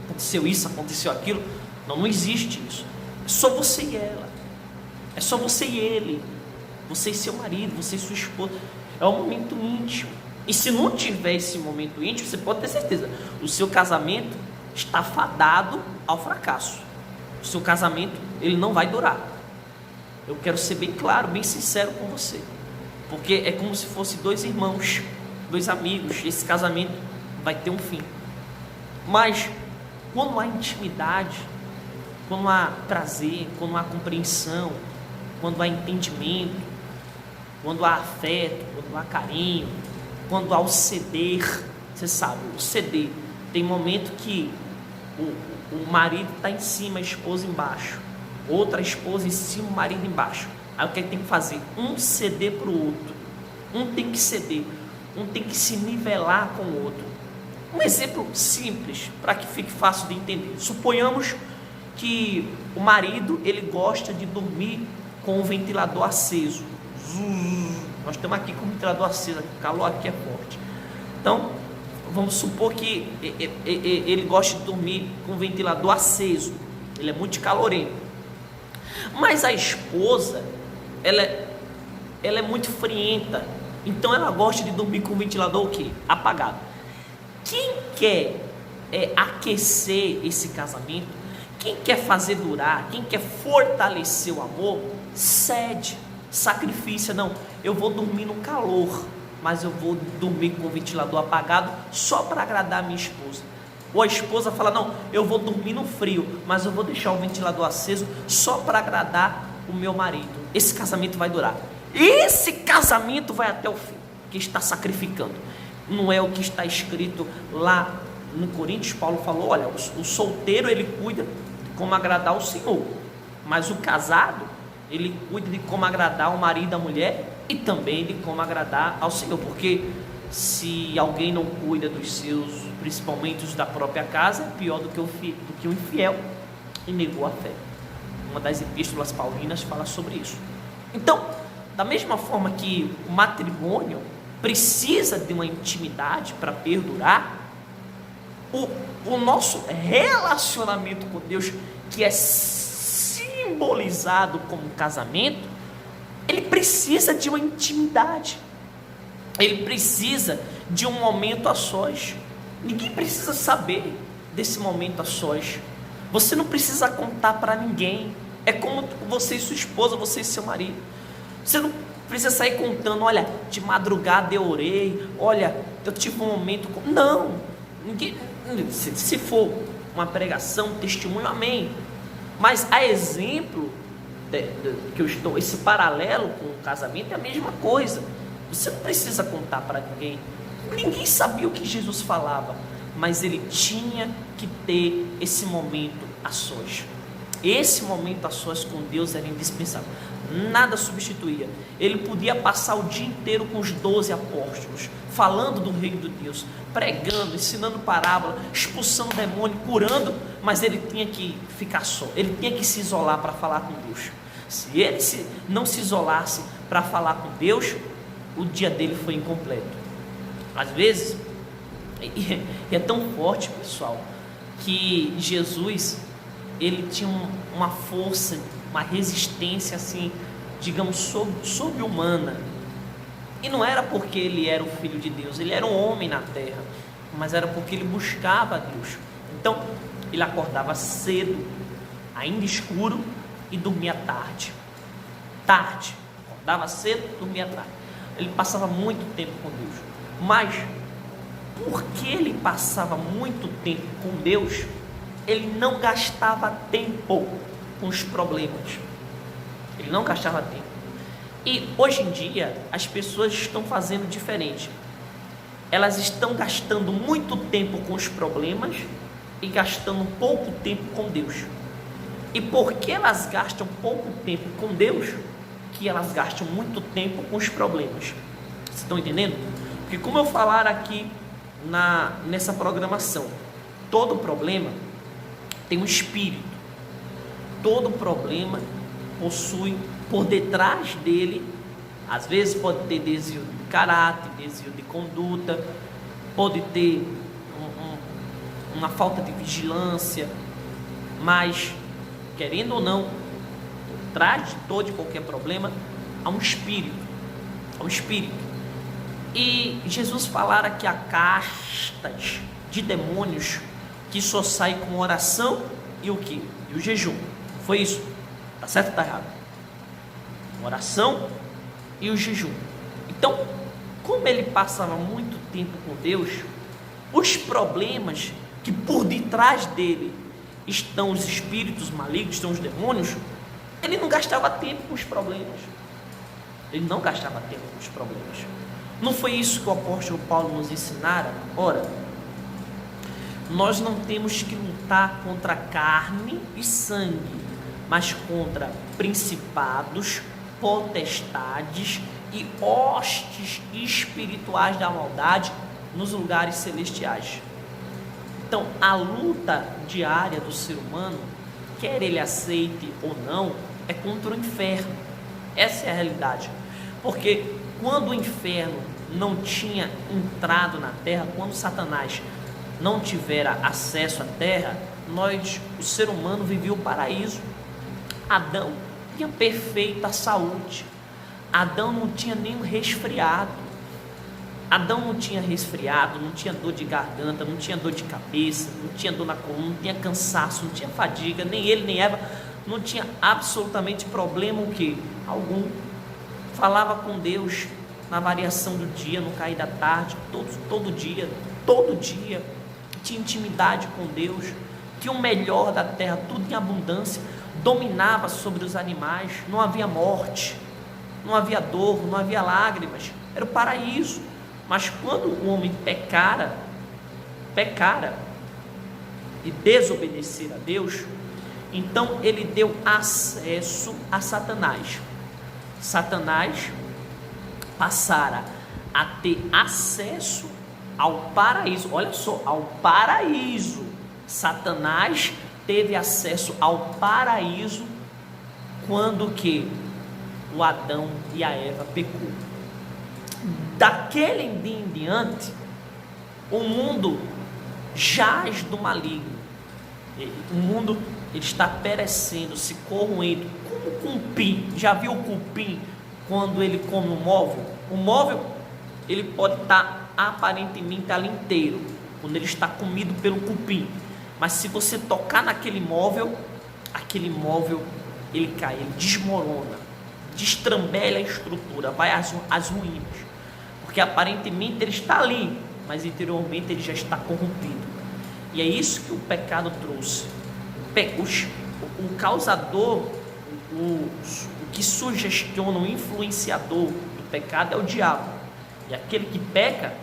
aconteceu isso, aconteceu aquilo. Não existe isso. É só você e ela, é só você e ele, você e seu marido, você e sua esposa. É um momento íntimo. E se não tiver esse momento íntimo, você pode ter certeza, o seu casamento está fadado ao fracasso. O seu casamento, ele não vai durar. Eu quero ser bem claro, bem sincero com você, porque é como se fosse dois irmãos, dois amigos. Esse casamento vai ter um fim. Mas quando há intimidade, quando há prazer, quando há compreensão, quando há entendimento, quando há afeto, quando há carinho, quando há o ceder, você sabe, o ceder. Tem momento que o marido está em cima, a esposa embaixo, outra esposa em cima, o marido embaixo. Aí o que tem que fazer? Um ceder para o outro, um tem que ceder, um tem que se nivelar com o outro. Um exemplo simples, para que fique fácil de entender. Suponhamos que o marido, ele gosta de dormir com o ventilador aceso. Nós estamos aqui com o ventilador aceso, o calor aqui é forte. Então, vamos supor que ele gosta de dormir com o ventilador aceso. Ele é muito calorento. Mas a esposa, ela é muito frienta. Então ela gosta de dormir com o ventilador o quê? Apagado. Quem quer aquecer esse casamento, quem quer fazer durar, quem quer fortalecer o amor, cede, sacrifica. Não, eu vou dormir no calor, mas eu vou dormir com o ventilador apagado só para agradar a minha esposa. Ou a esposa fala, não, eu vou dormir no frio, mas eu vou deixar o ventilador aceso só para agradar o meu marido. Esse casamento vai durar. Esse casamento vai até o fim, que está sacrificando. Não é o que está escrito lá no Coríntios. Paulo falou, olha, o solteiro ele cuida de como agradar o Senhor, mas o casado ele cuida de como agradar o marido e a mulher, e também de como agradar ao Senhor, porque se alguém não cuida dos seus, principalmente os da própria casa, é pior do que o infiel e negou a fé. Uma das epístolas paulinas fala sobre isso. Então, da mesma forma que o matrimônio precisa de uma intimidade para perdurar, o nosso relacionamento com Deus, que é simbolizado como casamento, ele precisa de uma intimidade. Ele precisa de um momento a sós. Ninguém precisa saber desse momento a sós. Você não precisa contar para ninguém. É como você e sua esposa, você e seu marido. Você não precisa sair contando, olha, de madrugada eu orei, olha, eu tive um momento... Não, ninguém, se for uma pregação, um testemunho, amém. Mas a exemplo que eu estou, esse paralelo com o casamento é a mesma coisa. Você não precisa contar para ninguém. Ninguém sabia o que Jesus falava, mas ele tinha que ter esse momento a sós. Esse momento a sós com Deus era indispensável. Nada substituía. Ele podia passar o dia inteiro com os 12 apóstolos, falando do reino de Deus, pregando, ensinando parábola, expulsando demônio, curando, mas ele tinha que ficar só. Ele tinha que se isolar para falar com Deus. Se ele não se isolasse para falar com Deus, o dia dele foi incompleto. Às vezes, e é tão forte, pessoal, que Jesus, ele tinha uma força, uma resistência assim, digamos, sobre-humana. E não era porque ele era o Filho de Deus, ele era um homem na terra, mas era porque ele buscava a Deus. Então, ele acordava cedo, ainda escuro, e dormia tarde. Acordava cedo, dormia tarde. Ele passava muito tempo com Deus. Mas, porque ele passava muito tempo com Deus, ele não gastava tempo com os problemas. Ele não gastava tempo. E hoje em dia as pessoas estão fazendo diferente. Elas estão gastando muito tempo com os problemas e gastando pouco tempo com Deus. E porque elas gastam pouco tempo com Deus, que elas gastam muito tempo com os problemas. Vocês estão entendendo? Porque como eu falar aqui nessa programação, todo problema tem um espírito. Todo problema possui por detrás dele, às vezes pode ter desvio de caráter, desvio de conduta, pode ter uma falta de vigilância, mas, querendo ou não, por trás de todo e qualquer problema, há um espírito. E Jesus falara que há castas de demônios que só saem com oração e o quê? E o jejum. Foi isso? Tá certo ou tá errado? Oração e o jejum. Então, como ele passava muito tempo com Deus, os problemas que por detrás dele estão os espíritos malignos, estão os demônios, ele não gastava tempo com os problemas. Ele não gastava tempo com os problemas. Não foi isso que o apóstolo Paulo nos ensinara? Ora, nós não temos que lutar contra carne e sangue, mas contra principados, potestades e hostes espirituais da maldade nos lugares celestiais. Então, a luta diária do ser humano quer ele aceite ou não, é contra o inferno. Essa é a realidade. Porque quando o inferno não tinha entrado na terra, quando Satanás não tivera acesso à terra, o ser humano vivia o paraíso. Adão tinha perfeita saúde. Adão não tinha nenhum resfriado. Adão não tinha resfriado, não tinha dor de garganta, não tinha dor de cabeça, não tinha dor na coluna, não tinha cansaço, não tinha fadiga, nem ele nem Eva, não tinha absolutamente problema o que? Algum. Falava com Deus na variação do dia, no cair da tarde, todo dia, tinha intimidade com Deus, tinha o melhor da terra, tudo em abundância, dominava sobre os animais, não havia morte, não havia dor, não havia lágrimas, era o paraíso. Mas quando o homem pecara e desobedecer a Deus, então ele deu acesso a Satanás. Satanás passara a ter acesso ao paraíso. Olha só, ao paraíso. Satanás teve acesso ao paraíso quando que o Adão e a Eva pecou. Daquele dia em diante, o mundo jaz do maligno. O mundo ele está perecendo, se corroendo, como o cupim. Já viu o cupim quando ele come um móvel? O móvel ele pode estar aparentemente ali inteiro, quando ele está comido pelo cupim. Mas se você tocar naquele móvel, aquele móvel ele cai, ele desmorona, destrambelha a estrutura, vai às ruínas. Porque aparentemente ele está ali, mas interiormente ele já está corrompido. E é isso que o pecado trouxe. O causador, o que sugestiona, o influenciador do pecado é o diabo. E aquele que peca,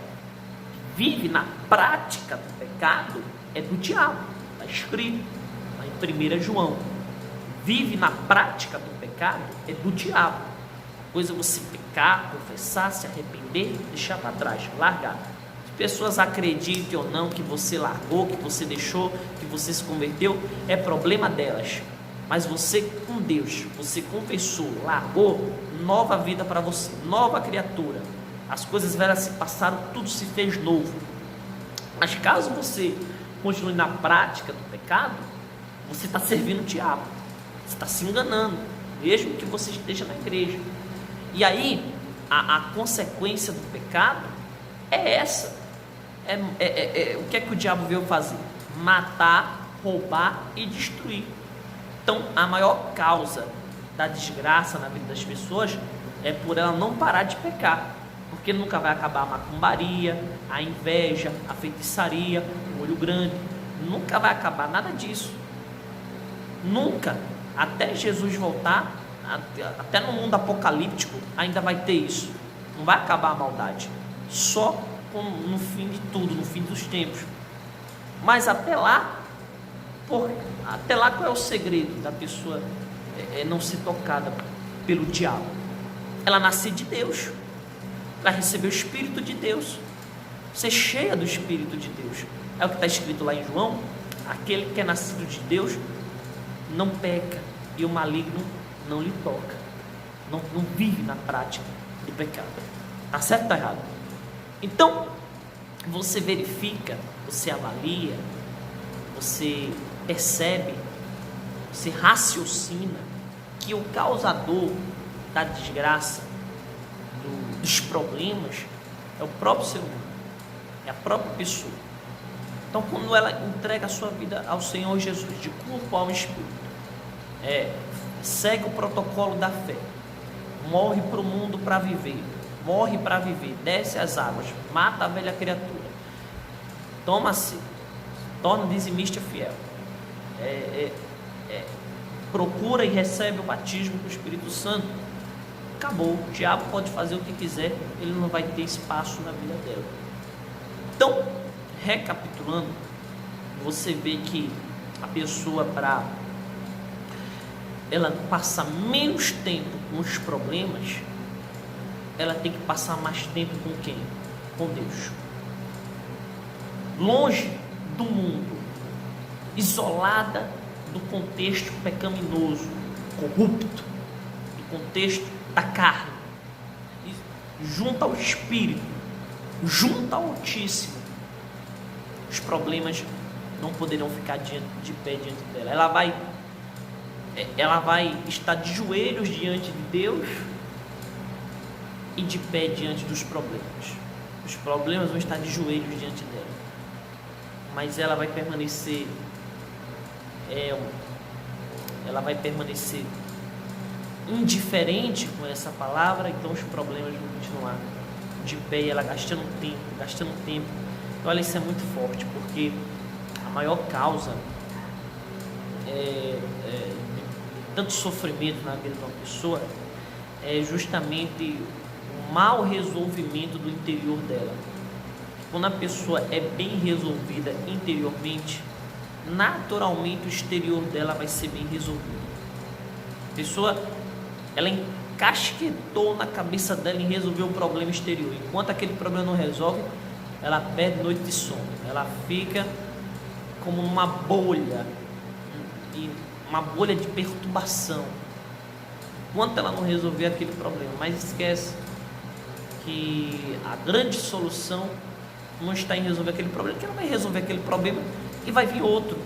vive na prática do pecado, é do diabo. Está escrito lá em 1 João. Vive na prática do pecado, é do diabo. A coisa é você pecar, confessar, se arrepender, deixar para trás, largar. Se pessoas acreditem ou não que você largou, que você deixou, que você se converteu, é problema delas. Mas você com Deus, você confessou, largou, nova vida para você, nova criatura. As coisas velhas se passaram, tudo se fez novo. Mas caso você continue na prática do pecado, você está servindo o diabo, você está se enganando, mesmo que você esteja na igreja. E aí, a consequência do pecado é essa. O que é que o diabo veio fazer? Matar, roubar e destruir. Então, a maior causa da desgraça na vida das pessoas é por ela não parar de pecar. Porque nunca vai acabar a macumbaria, a inveja, a feitiçaria, o olho grande. Nunca vai acabar nada disso. Nunca. Até Jesus voltar, até no mundo apocalíptico, ainda vai ter isso. Não vai acabar a maldade. Só no fim de tudo, no fim dos tempos. Mas até lá, qual é o segredo da pessoa não ser tocada pelo diabo? Ela nascer de Deus. Ela receber o Espírito de Deus. Ser cheia do Espírito de Deus. É o que está escrito lá em João. Aquele que é nascido de Deus não peca, e o maligno não lhe toca. Não vive na prática do pecado. Está certo ou está errado? Então, você verifica, você avalia, você percebe, você raciocina que o causador da desgraça, dos problemas, é o próprio ser humano, é a própria pessoa. Então, quando ela entrega a sua vida ao Senhor Jesus, de corpo, alma e espírito, segue o protocolo da fé, morre para o mundo para viver, desce as águas, mata a velha criatura, toma-se, torna dizimista fiel, procura e recebe o batismo do Espírito Santo. Acabou, o diabo pode fazer o que quiser, ele não vai ter espaço na vida dela. Então, recapitulando, você vê que a pessoa, para ela passar menos tempo com os problemas, ela tem que passar mais tempo com quem? Com Deus. Longe do mundo, isolada do contexto pecaminoso, corrupto, do contexto da carne, e junto ao Espírito, junto ao Altíssimo, os problemas não poderão ficar de pé diante dela. Ela vai estar de joelhos diante de Deus e de pé diante dos problemas. Os problemas vão estar de joelhos diante dela, mas ela vai permanecer indiferente com essa palavra. Então os problemas vão continuar de pé e ela gastando tempo. Olha, isso é muito forte, porque a maior causa de tanto sofrimento na vida de uma pessoa é justamente o mau resolvimento do interior dela. Quando a pessoa é bem resolvida interiormente, naturalmente o exterior dela vai ser bem resolvido. A pessoa, ela encasquetou na cabeça dela em resolver o problema exterior. Enquanto aquele problema não resolve, ela perde noite de sono. Ela fica como uma bolha, uma bolha de perturbação, enquanto ela não resolver aquele problema. Mas esquece que a grande solução não está em resolver aquele problema, que ela vai resolver aquele problema e vai vir outro,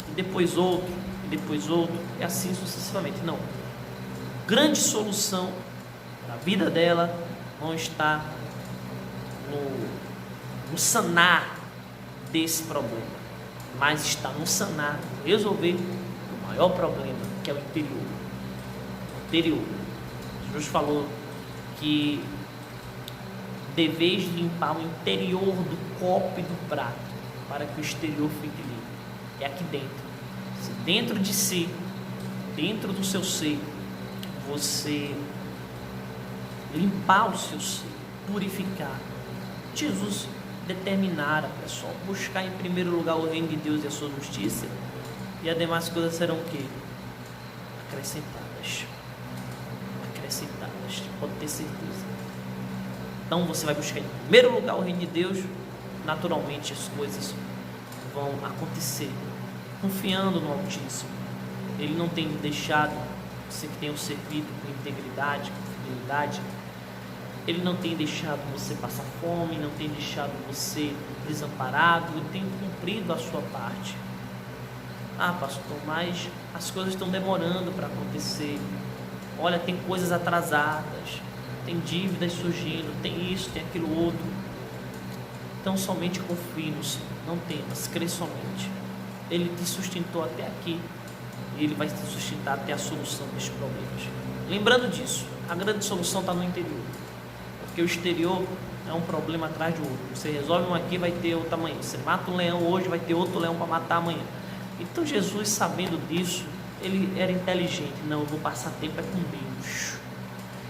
e depois outro, e depois outro, e assim sucessivamente. Não. Grande solução para a vida dela não está no sanar desse problema, mas está no sanar, resolver o maior problema, que é o interior. Jesus falou que deveis limpar o interior do copo e do prato, para que o exterior fique limpo. É aqui dentro. Se dentro de si, dentro do seu ser, você limpar o seu ser, purificar. Jesus determinara, pessoal, buscar em primeiro lugar o reino de Deus e a sua justiça, e as demais coisas serão o quê? Acrescentadas. Pode ter certeza. Então você vai buscar em primeiro lugar o reino de Deus, naturalmente as coisas vão acontecer, confiando no Altíssimo. Ele não tem deixado você que tem o servido com integridade, com fidelidade. Ele não tem deixado você passar fome, não tem deixado você desamparado, ele tem cumprido a sua parte. Ah, pastor, mas as coisas estão demorando para acontecer. Olha, tem coisas atrasadas, tem dívidas surgindo, tem isso, tem aquilo outro. Então somente confie no Senhor, não temas, crê somente. Ele te sustentou até aqui e Ele vai te sustentar até a solução destes problemas. Lembrando disso, a grande solução está no interior, porque o exterior é um problema atrás do outro. Você resolve um aqui, vai ter outro amanhã. Você mata um leão hoje, vai ter outro leão para matar amanhã. Então Jesus, sabendo disso, ele era inteligente. Não, eu vou passar tempo com Deus.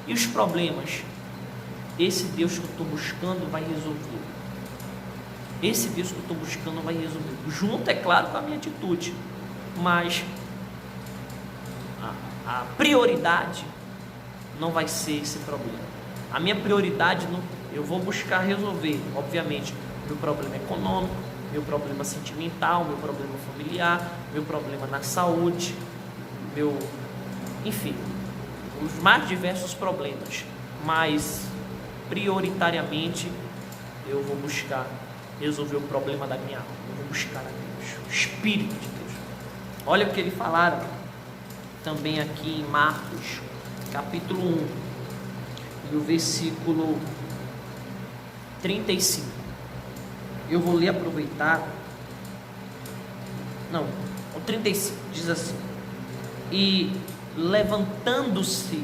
E os problemas, esse Deus que eu estou buscando vai resolver. Esse Deus que eu estou buscando vai resolver. Junto, é claro, com a minha atitude. Mas a prioridade não vai ser esse problema. A minha prioridade, eu vou buscar resolver, obviamente, meu problema econômico, meu problema sentimental, meu problema familiar, meu problema na saúde, enfim, os mais diversos problemas. Mas prioritariamente eu vou buscar resolver o problema da minha alma. Eu vou buscar a Deus, o Espírito de Deus. Olha o que ele falaram também aqui em Marcos, capítulo 1, e o versículo 35. Eu vou ler, aproveitar. Não, o 35 diz assim: e levantando-se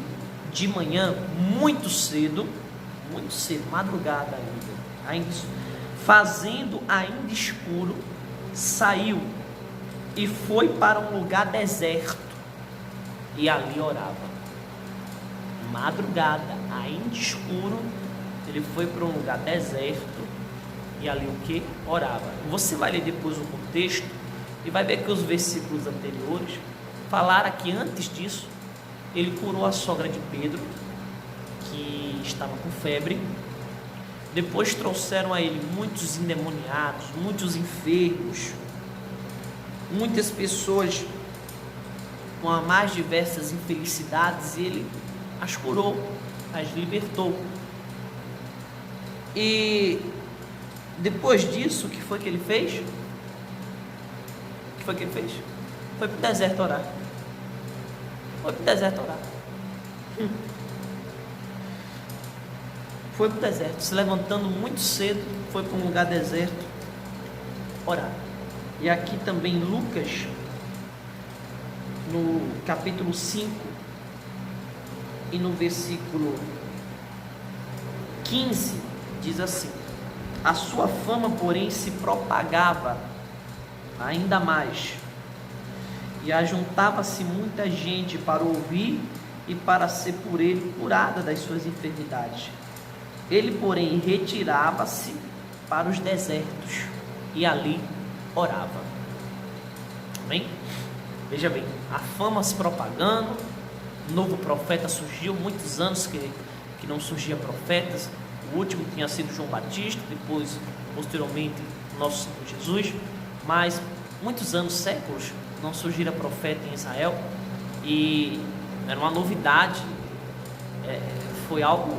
de manhã muito cedo, madrugada ainda, fazendo ainda escuro, saiu e foi para um lugar deserto e ali orava. Madrugada, ainda escuro, ele foi para um lugar deserto e ali o que? Orava. Você vai ler depois o contexto e vai ver que os versículos anteriores falaram que antes disso ele curou a sogra de Pedro, que estava com febre. Depois trouxeram a ele muitos endemoniados, muitos enfermos, muitas pessoas com as mais diversas infelicidades, e ele as curou, as libertou. E depois disso, o que foi que ele fez? O que foi que ele fez? Foi para o deserto orar. Foi para o deserto orar. Foi para o deserto, se levantando muito cedo, foi para um lugar deserto orar. E aqui também Lucas, no capítulo 5 e no versículo 15, diz assim: a sua fama, porém, se propagava ainda mais, e ajuntava-se muita gente para ouvir e para ser por ele curada das suas enfermidades. Ele, porém, retirava-se para os desertos e ali orava. Amém? Veja bem, a fama se propagando, novo profeta surgiu, muitos anos que não surgia profetas. O último tinha sido João Batista, depois, posteriormente, nosso Senhor Jesus, mas muitos anos, séculos, não surgira profeta em Israel, e era uma novidade, foi algo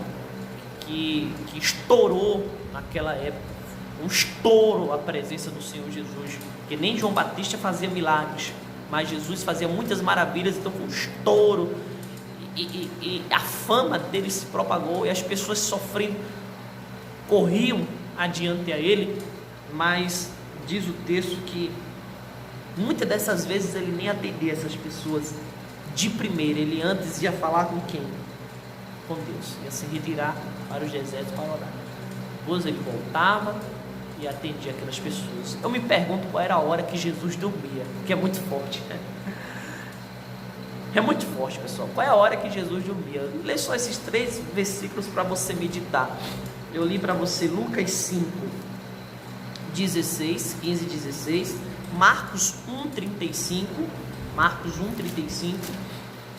que estourou naquela época, um estouro a presença do Senhor Jesus, que nem João Batista fazia milagres, mas Jesus fazia muitas maravilhas, então foi um estouro, e a fama dele se propagou, e as pessoas sofrendo corriam adiante a ele, mas diz o texto que muitas dessas vezes ele nem atendia essas pessoas de primeira, ele antes ia falar com quem? Com Deus, ia se retirar para os desertos para orar. Depois ele voltava e atendia aquelas pessoas. Eu me pergunto qual era a hora que Jesus dormia, que é muito forte, né? É muito forte, pessoal. Qual é a hora que Jesus dormia? Lê só esses 3 versículos para você meditar. Eu li para você Lucas 5, 16, 15 e 16, Marcos 1, 35,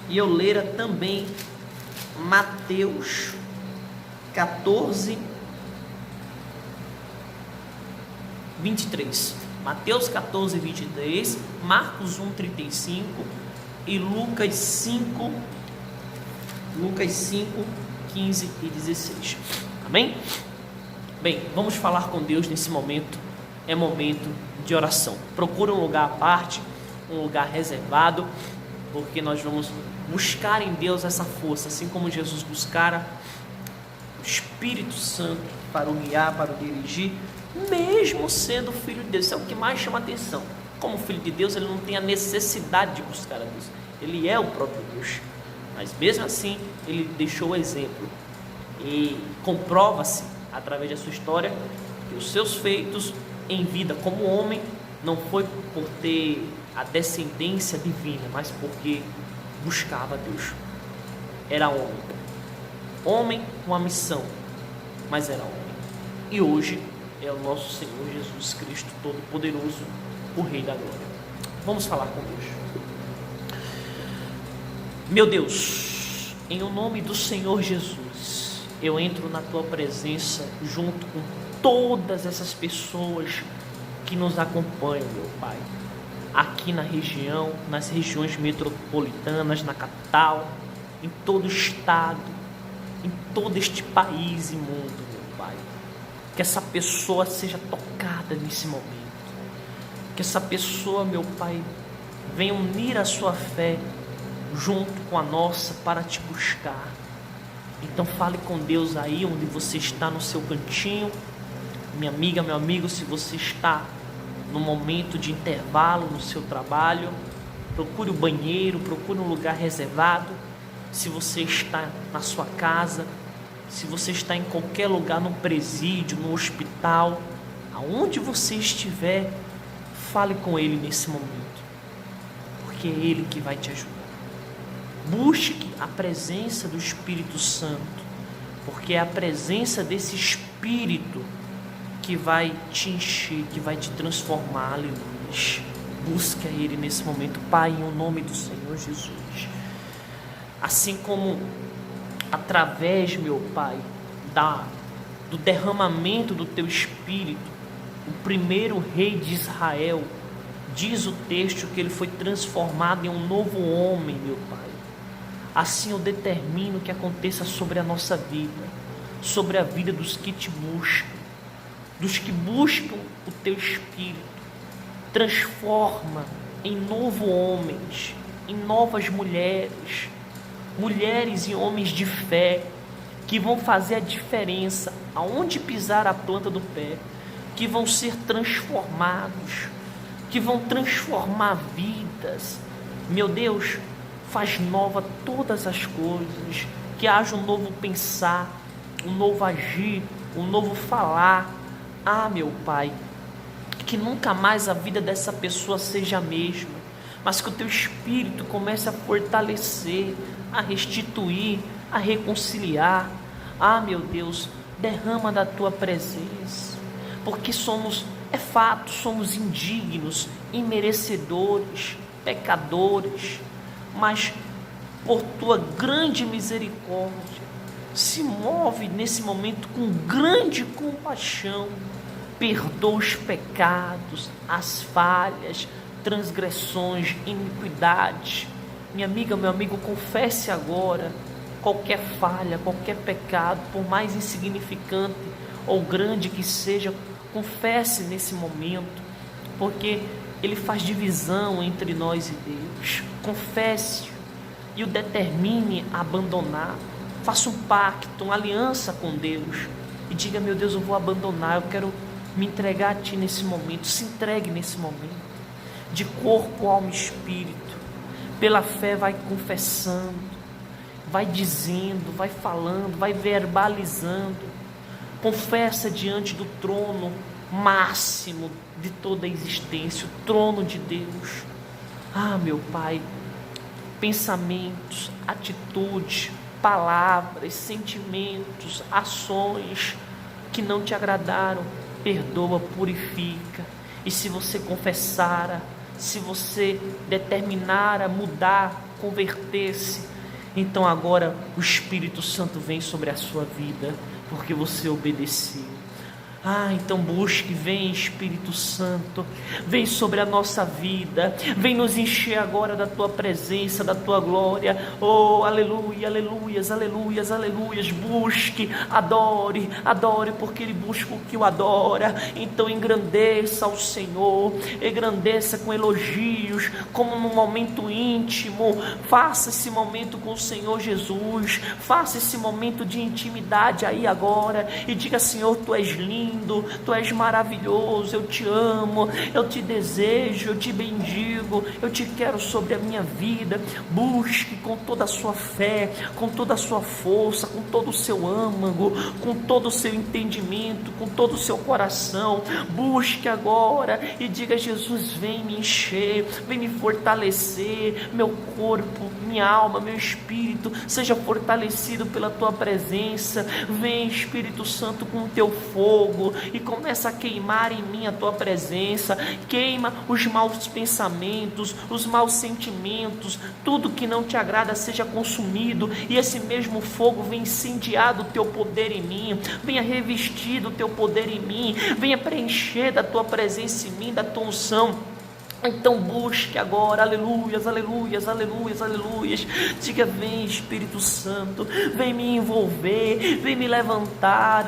e eu lera também Mateus 14, 23. Mateus 14, 23, Marcos 1, 35 e Lucas 5, 15 e 16. Amém? Bem, vamos falar com Deus nesse momento. É momento de oração. Procura um lugar à parte, um lugar reservado, porque nós vamos buscar em Deus essa força, assim como Jesus buscara o Espírito Santo para o guiar, para o dirigir, mesmo sendo filho de Deus. Isso é o que mais chama atenção. Como filho de Deus, ele não tem a necessidade de buscar a Deus, ele é o próprio Deus, mas mesmo assim ele deixou o exemplo, e comprova-se através da sua história que os seus feitos em vida como homem não foi por ter a descendência divina, mas porque buscava Deus. Era homem com a missão, mas era homem. E hoje é o nosso Senhor Jesus Cristo Todo-Poderoso, o Rei da Glória. Vamos falar com Deus. Meu Deus, em o nome do Senhor Jesus, eu entro na tua presença junto com todas essas pessoas que nos acompanham, meu Pai, aqui na região, nas regiões metropolitanas, na capital, em todo o estado, em todo este país e mundo, meu Pai. Que essa pessoa seja tocada nesse momento, que essa pessoa, meu Pai, venha unir a sua fé junto com a nossa para te buscar. Então fale com Deus aí onde você está, no seu cantinho. Minha amiga, meu amigo, se você está no momento de intervalo no seu trabalho, procure o banheiro, procure um lugar reservado. Se você está na sua casa, se você está em qualquer lugar, no presídio, no hospital, aonde você estiver, fale com Ele nesse momento, porque é Ele que vai te ajudar. Busque a presença do Espírito Santo, porque é a presença desse Espírito que vai te encher, que vai te transformar. Aleluia. Busque a Ele nesse momento, Pai, em nome do Senhor Jesus. Assim como através, meu Pai, do derramamento do Teu Espírito, o primeiro rei de Israel, Diz o texto que ele foi transformado em um novo homem, meu Pai. Assim eu determino que aconteça sobre a nossa vida, sobre a vida dos que te buscam, dos que buscam o teu Espírito. Transforma em novo homens, em novas mulheres, mulheres e homens de fé, que vão fazer a diferença aonde pisar a planta do pé, que vão ser transformados, que vão transformar vidas. Meu Deus, faz nova todas as coisas, que haja um novo pensar, um novo agir, um novo falar. Meu Pai, que nunca mais a vida dessa pessoa seja a mesma, mas que o teu Espírito comece a fortalecer, a restituir, a reconciliar. Meu Deus, derrama da tua presença, porque é fato, somos indignos, imerecedores, pecadores, mas por tua grande misericórdia, se move nesse momento com grande compaixão, perdoa os pecados, as falhas, transgressões, iniquidades. Minha amiga, meu amigo, confesse agora qualquer falha, qualquer pecado, por mais insignificante ou grande que seja, confesse nesse momento, porque ele faz divisão entre nós e Deus. Confesse e o determine a abandonar. Faça um pacto, uma aliança com Deus e diga: meu Deus, eu vou abandonar, eu quero me entregar a Ti nesse momento. Se entregue nesse momento, de corpo, alma e espírito. Pela fé vai confessando, vai dizendo, vai falando, vai verbalizando. Confessa diante do trono máximo de toda a existência, o trono de Deus. Meu Pai, pensamentos, atitudes, palavras, sentimentos, ações que não te agradaram, perdoa, purifica. E se você confessar, se você determinar a mudar, converter-se, então agora o Espírito Santo vem sobre a sua vida, porque você obedeceu. Então busque, vem Espírito Santo, vem sobre a nossa vida, vem nos encher agora da Tua presença, da Tua glória. Aleluia, aleluias, aleluias, aleluias. Busque, adore, adore, porque Ele busca o que o adora. Então engrandeça ao Senhor, engrandeça com elogios, como num momento íntimo. Faça esse momento com o Senhor Jesus, faça esse momento de intimidade aí agora, e diga: Senhor, Tu és lindo, Tu és maravilhoso, eu te amo, eu te desejo, eu te bendigo, eu te quero sobre a minha vida. Busque com toda a sua fé, com toda a sua força, com todo o seu âmago, com todo o seu entendimento, com todo o seu coração. Busque agora e diga: Jesus, vem me encher, vem me fortalecer, meu corpo, minha alma, meu espírito, seja fortalecido pela Tua presença. Vem Espírito Santo com o Teu fogo e começa a queimar em mim a Tua presença. Queima os maus pensamentos, os maus sentimentos, tudo que não te agrada seja consumido, e esse mesmo fogo venha incendiar do Teu poder em mim, venha revestir do Teu poder em mim, venha preencher da Tua presença em mim, da Tua unção. Então busque agora, aleluias, aleluias, aleluias, aleluias. Diga: vem Espírito Santo, vem me envolver, vem me levantar,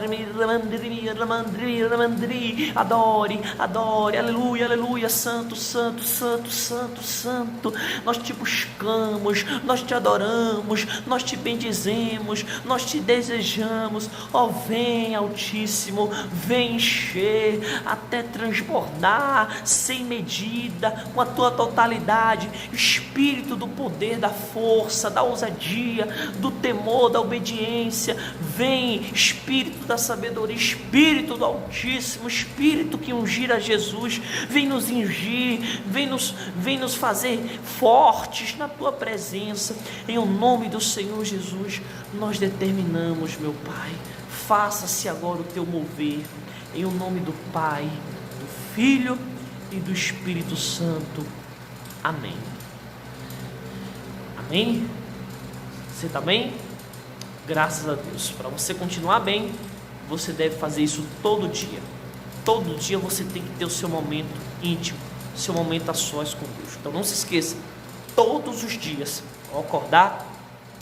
adore, adore, aleluia, aleluia. Santo, santo, santo, santo, santo. Nós te buscamos, nós te adoramos, nós te bendizemos, nós te desejamos. Vem Altíssimo, vem encher até transbordar, sem medida, com a Tua totalidade. Espírito do poder, da força, da ousadia, do temor, da obediência. Vem Espírito da sabedoria, Espírito do Altíssimo, Espírito que ungir a Jesus. Vem nos ungir, vem nos fazer fortes na Tua presença. Em o nome do Senhor Jesus, nós determinamos, meu Pai, faça-se agora o Teu mover. Em o nome do Pai, do Filho e do Espírito Santo. Amém. Amém? Você está bem? Graças a Deus. Para você continuar bem, você deve fazer isso todo dia. Todo dia você tem que ter o seu momento íntimo, seu momento a sós com Deus. Então não se esqueça, todos os dias, ao acordar,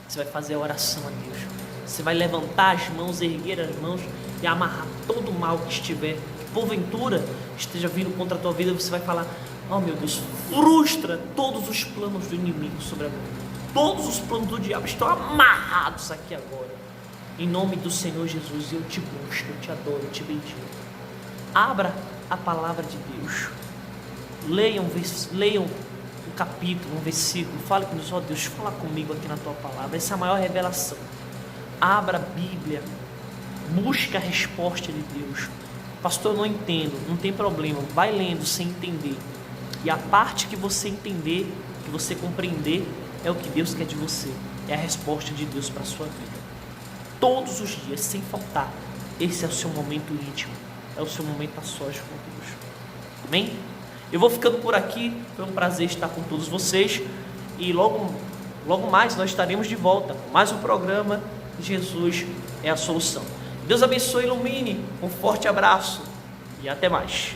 você vai fazer a oração a Deus. Você vai levantar as mãos, erguer as mãos e amarrar todo o mal que estiver, que porventura esteja vindo contra a tua vida. Você vai falar: oh meu Deus, frustra todos os planos do inimigo sobre a minha vida. Todos os planos do diabo estão amarrados aqui agora. Em nome do Senhor Jesus, eu te busco, eu te adoro, eu te bendigo. Abra a palavra de Deus. Leiam um capítulo, um versículo. Fale com Deus: ó Deus, fala comigo aqui na tua palavra. Essa é a maior revelação. Abra a Bíblia. Busca a resposta de Deus. Pastor, eu não entendo. Não tem problema. Vai lendo sem entender. E a parte que você entender, que você compreender, é o que Deus quer de você. É a resposta de Deus para a sua vida. Todos os dias, sem faltar. Esse é o seu momento íntimo. É o seu momento a sós com Deus. Amém? Eu vou ficando por aqui. Foi um prazer estar com todos vocês. E logo mais nós estaremos de volta com mais um programa. Jesus é a solução. Deus abençoe e ilumine. Um forte abraço e até mais.